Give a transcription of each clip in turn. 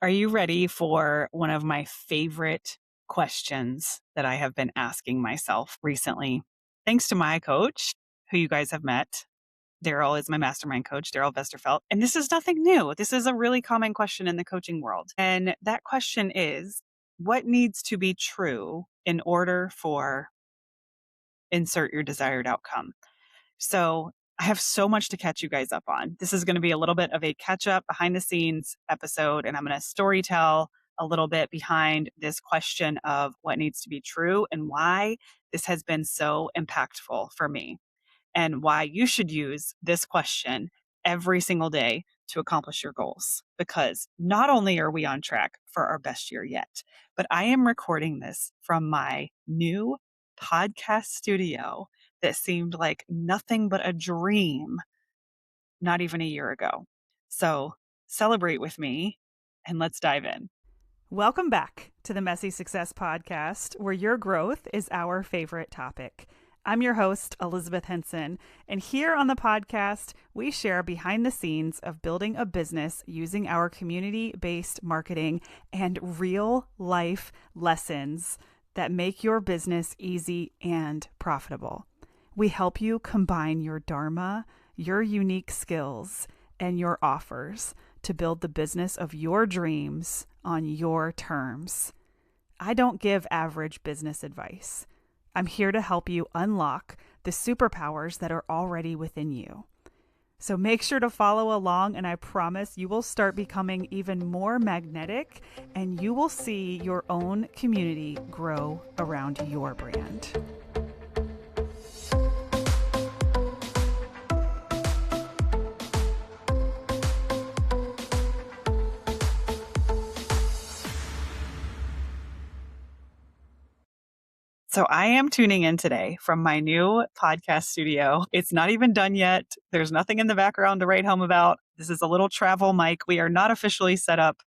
Are you ready for one of my favorite questions that I have been asking myself recently? Thanks to my coach, who you guys have met. Daryl is my mastermind coach, Daryl Vesterfeld. And this is nothing new. This is a really common question in the coaching world. And that question is, what needs to be true in order for insert your desired outcome? So I have so much to catch you guys up on. This is going to be a little bit of a catch up behind the scenes episode, and I'm going to story tell a little bit behind this question of what needs to be true and why this has been so impactful for me, and why you should use this question every single day to accomplish your goals. Because not only are we on track for our best year yet, but I am recording this from my new podcast studio that seemed like nothing but a dream not even a year ago. So celebrate with me and let's dive in. Welcome back to the Messy Success Podcast, where your growth is our favorite topic. I'm your host, Elizabeth Henson, and here on the podcast, we share behind the scenes of building a business using our community-based marketing and real-life lessons that make your business easy and profitable. We help you combine your dharma, your unique skills, and your offers to build the business of your dreams on your terms. I don't give average business advice. I'm here to help you unlock the superpowers that are already within you. So make sure to follow along, and I promise you will start becoming even more magnetic, and you will see your own community grow around your brand. So I am tuning in today from my new podcast studio. It's not even done yet. There's nothing in the background to write home about. This is a little travel mic. We are not officially set up,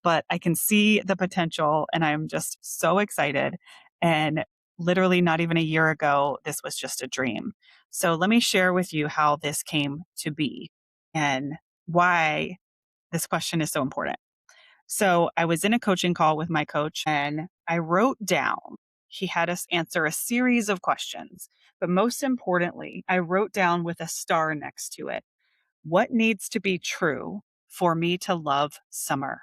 but I can see the potential and I'm just so excited. And literally not even a year ago, this was just a dream. So let me share with you how this came to be and why this question is so important. So I was in a coaching call with my coach and I wrote down, he had us answer a series of questions. But most importantly, I wrote down with a star next to it, what needs to be true for me to love summer,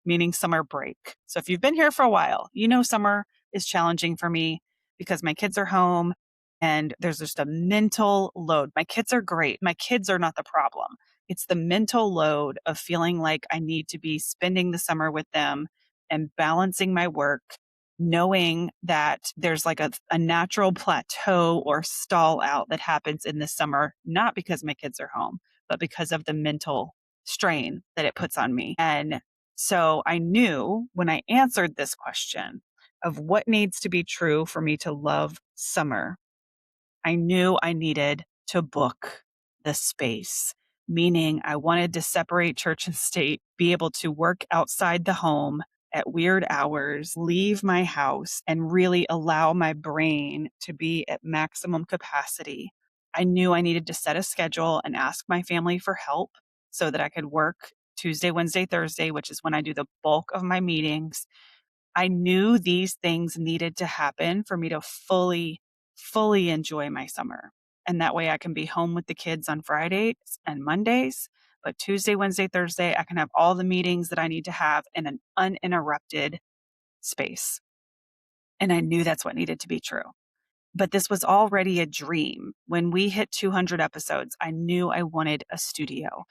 meaning summer break. So if you've been here for a while, you know summer is challenging for me because my kids are home and there's just a mental load. My kids are great. My kids are not the problem. It's the mental load of feeling like I need to be spending the summer with them and balancing my work, knowing that there's like a natural plateau or stall out that happens in the summer, not because my kids are home, but because of the mental strain that it puts on me. And so I knew when I answered this question of what needs to be true for me to love summer, I knew I needed to book the space, meaning I wanted to separate church and state, be able to work outside the home at weird hours, leave my house, and really allow my brain to be at maximum capacity. I knew I needed to set a schedule and ask my family for help so that I could work Tuesday, Wednesday, Thursday, which is when I do the bulk of my meetings. I knew these things needed to happen for me to fully enjoy my summer. And that way I can be home with the kids on Fridays and Mondays. But Tuesday, Wednesday, Thursday, I can have all the meetings that I need to have in an uninterrupted space. And I knew that's what needed to be true. But this was already a dream. When we hit 200 episodes, I knew I wanted a studio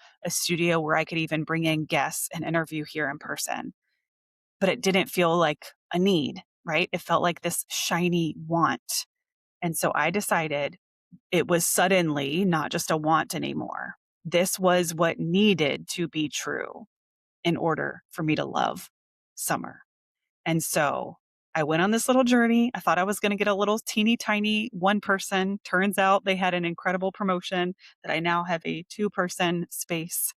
where I could even bring in guests and interview here in person. But it didn't feel like a need, right? It felt like this shiny want. And so I decided it was suddenly not just a want anymore. This was what needed to be true in order for me to love summer. And so I went on this little journey. I thought I was going to get a little teeny tiny one person. Turns out they had an incredible promotion that I now have a 2-person space,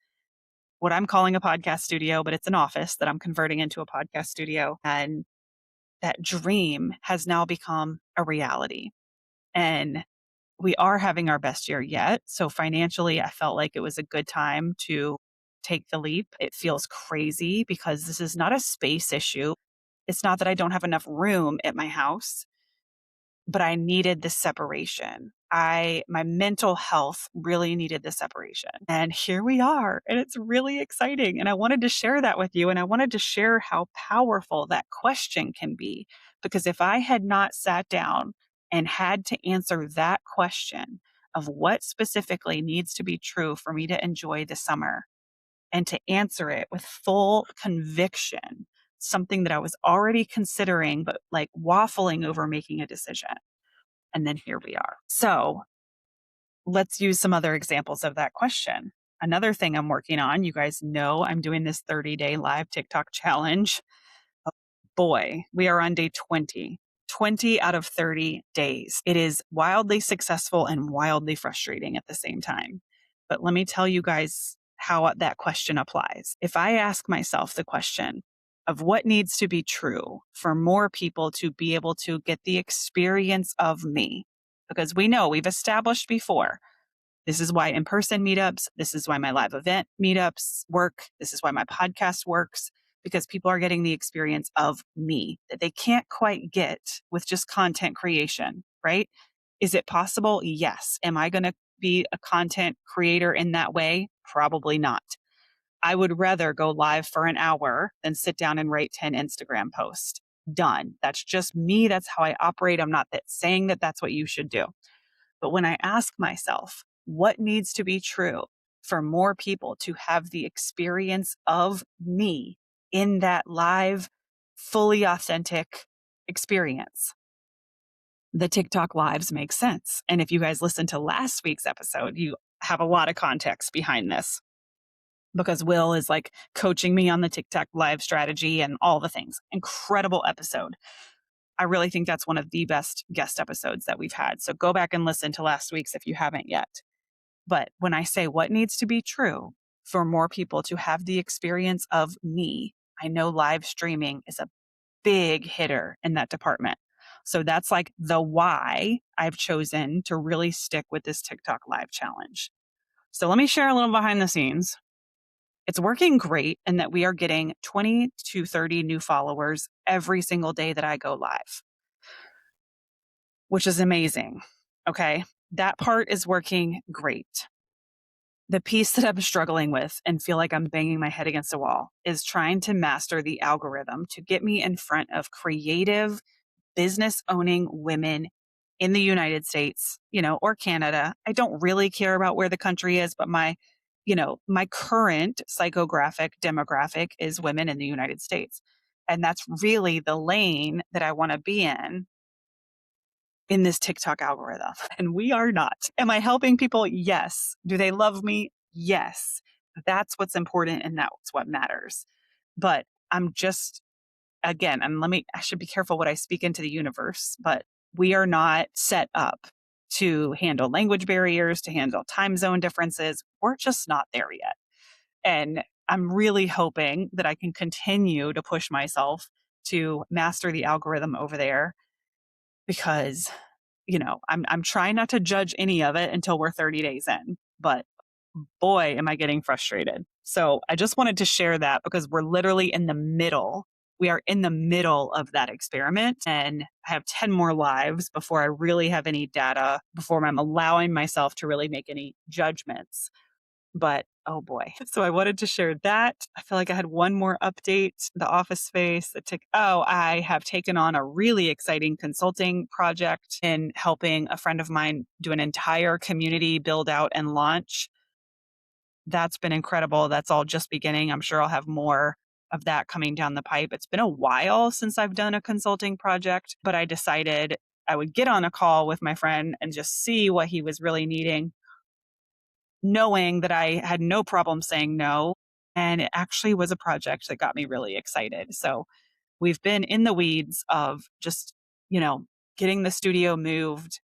what I'm calling a podcast studio, but it's an office that I'm converting into a podcast studio. And that dream has now become a reality. And we are having our best year yet. So financially, I felt like it was a good time to take the leap. It feels crazy because this is not a space issue. It's not that I don't have enough room at my house, but I needed the separation. My mental health really needed the separation. And here we are. And it's really exciting. And I wanted to share that with you. And I wanted to share how powerful that question can be. Because if I had not sat down and had to answer that question of what specifically needs to be true for me to enjoy the summer, and to answer it with full conviction, something that I was already considering, but like waffling over making a decision. And then here we are. So let's use some other examples of that question. Another thing I'm working on, you guys know I'm doing this 30-day live TikTok challenge. Oh, boy, we are on day 20. 20 out of 30 days. It is wildly successful and wildly frustrating at the same time. But let me tell you guys how that question applies. If I ask myself the question of what needs to be true for more people to be able to get the experience of me, because we know we've established before, this is why in-person meetups, this is why my live event meetups work, this is why my podcast works, because people are getting the experience of me that they can't quite get with just content creation, right? Is it possible? Yes. Am I going to be a content creator in that way? Probably not. I would rather go live for an hour than sit down and write 10 Instagram posts. Done. That's just me. That's how I operate. I'm not saying that that's what you should do. But when I ask myself, what needs to be true for more people to have the experience of me in that live, fully authentic experience? The TikTok lives make sense. And if you guys listened to last week's episode, you have a lot of context behind this because Will is like coaching me on the TikTok live strategy and all the things. Incredible episode. I really think that's one of the best guest episodes that we've had. So go back and listen to last week's if you haven't yet. But when I say what needs to be true for more people to have the experience of me, I know live streaming is a big hitter in that department. So that's like the why I've chosen to really stick with this TikTok live challenge. So let me share a little behind the scenes. It's working great in that we are getting 20 to 30 new followers every single day that I go live, which is amazing. Okay. That part is working great. The piece that I'm struggling with and feel like I'm banging my head against a wall is trying to master the algorithm to get me in front of creative, business owning women in the United States, or Canada. I don't really care about where the country is, but my current psychographic demographic is women in the United States. And that's really the lane that I want to be in this TikTok algorithm. And we are not. Am I helping people? Yes. Do they love me? Yes. That's what's important and that's what matters. But I'm just, again, I should be careful what I speak into the universe, but we are not set up to handle language barriers, to handle time zone differences. We're just not there yet. And I'm really hoping that I can continue to push myself to master the algorithm over there because, I'm trying not to judge any of it until we're 30 days in, but boy, am I getting frustrated. So I just wanted to share that because we're literally in the middle. We are in the middle of that experiment and I have 10 more lives before I really have any data, before I'm allowing myself to really make any judgments. But oh boy. So I wanted to share that. I feel like I had one more update. The office space. I have taken on a really exciting consulting project in helping a friend of mine do an entire community build out and launch. That's been incredible. That's all just beginning. I'm sure I'll have more of that coming down the pipe. It's been a while since I've done a consulting project, but I decided I would get on a call with my friend and just see what he was really needing, knowing that I had no problem saying no. And it actually was a project that got me really excited. So we've been in the weeds of just, getting the studio moved,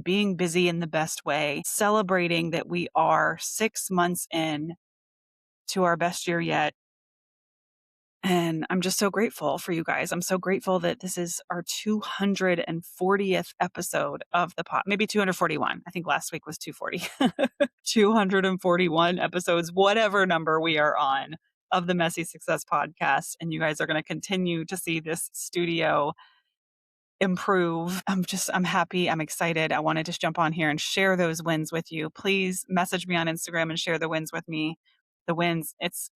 being busy in the best way, celebrating that we are 6 months in to our best year yet. And And I'm just so grateful for you guys. I'm so grateful that this is our 240th episode of the pod, maybe 241. I think last week was 240. 241 episodes, whatever number we are on of the Messy Success podcast. And you guys are going to continue to see this studio improve. I'm happy. I'm excited. I want to just jump on here and share those wins with you. Please message me on Instagram and share the wins with me. The wins, it's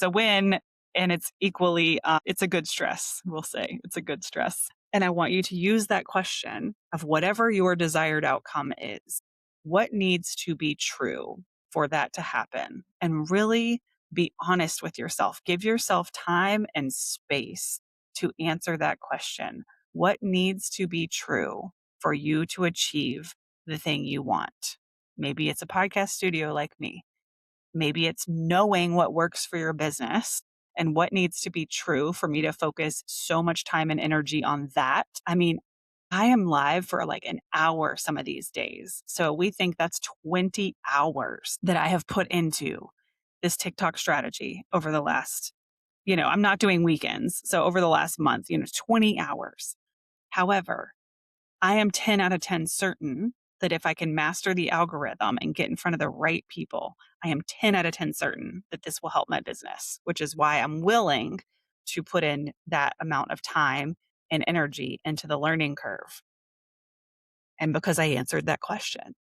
a win, and it's equally, it's a good stress. We'll say it's a good stress. And I want you to use that question of whatever your desired outcome is. What needs to be true for that to happen? And really be honest with yourself. Give yourself time and space to answer that question. What needs to be true for you to achieve the thing you want? Maybe it's a podcast studio like me. Maybe it's knowing what works for your business and what needs to be true for me to focus so much time and energy on that. I mean, I am live for like an hour some of these days. So we think that's 20 hours that I have put into this TikTok strategy over the last, I'm not doing weekends. So over the last month, 20 hours. However, I am 10 out of 10 certain that if I can master the algorithm and get in front of the right people, I am 10 out of 10 certain that this will help my business, which is why I'm willing to put in that amount of time and energy into the learning curve. And because I answered that question.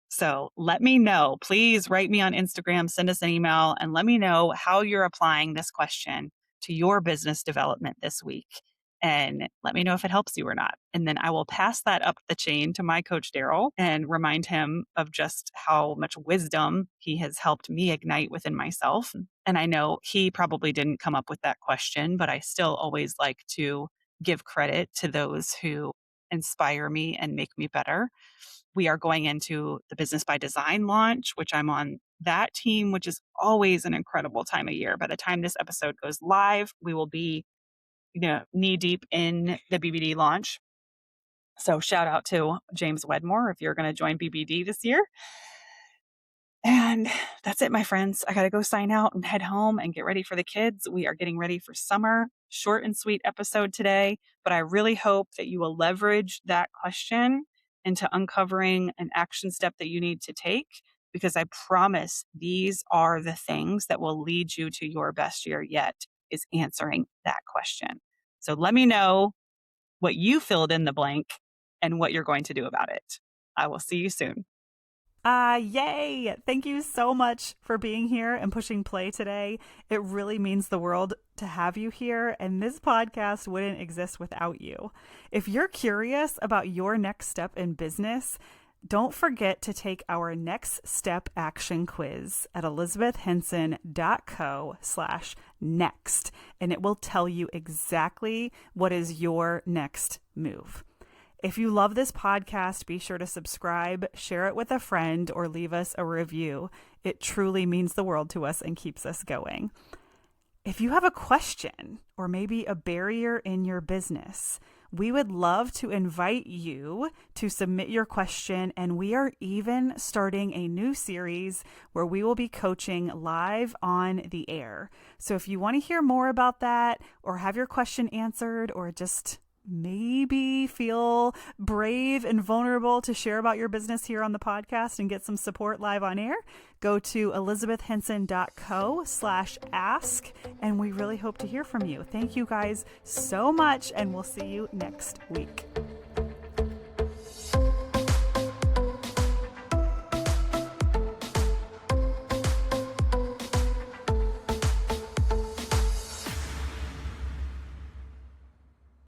So let me know. Please write me on Instagram, send us an email, and let me know how you're applying this question to your business development this week. And let me know if it helps you or not. And then I will pass that up the chain to my coach, Daryl, and remind him of just how much wisdom he has helped me ignite within myself. And I know he probably didn't come up with that question, but I still always like to give credit to those who inspire me and make me better. We are going into the Business by Design launch, which I'm on that team, which is always an incredible time of year. By the time this episode goes live, we will be knee deep in the BBD launch. So shout out to James Wedmore if you're going to join BBD this year. And that's it, my friends. I got to go sign out and head home and get ready for the kids. We are getting ready for summer. Short and sweet episode today, but I really hope that you will leverage that question into uncovering an action step that you need to take, because I promise these are the things that will lead you to your best year yet, is answering that question. So let me know what you filled in the blank and what you're going to do about it. I will see you soon. Yay! Thank you so much for being here and pushing play today. It really means the world to have you here, and this podcast wouldn't exist without you. If you're curious about your next step in business, don't forget to take our next step action quiz at elizabethhenson.co/next, and it will tell you exactly what is your next move. If you love this podcast, be sure to subscribe, share it with a friend, or leave us a review. It truly means the world to us and keeps us going. If you have a question or maybe a barrier in your business, we would love to invite you to submit your question, and we are even starting a new series where we will be coaching live on the air. So if you want to hear more about that or have your question answered, or just maybe feel brave and vulnerable to share about your business here on the podcast and get some support live on air, go to elizabethhenson.co/ask, and we really hope to hear from you. Thank you guys so much, and we'll see you next week.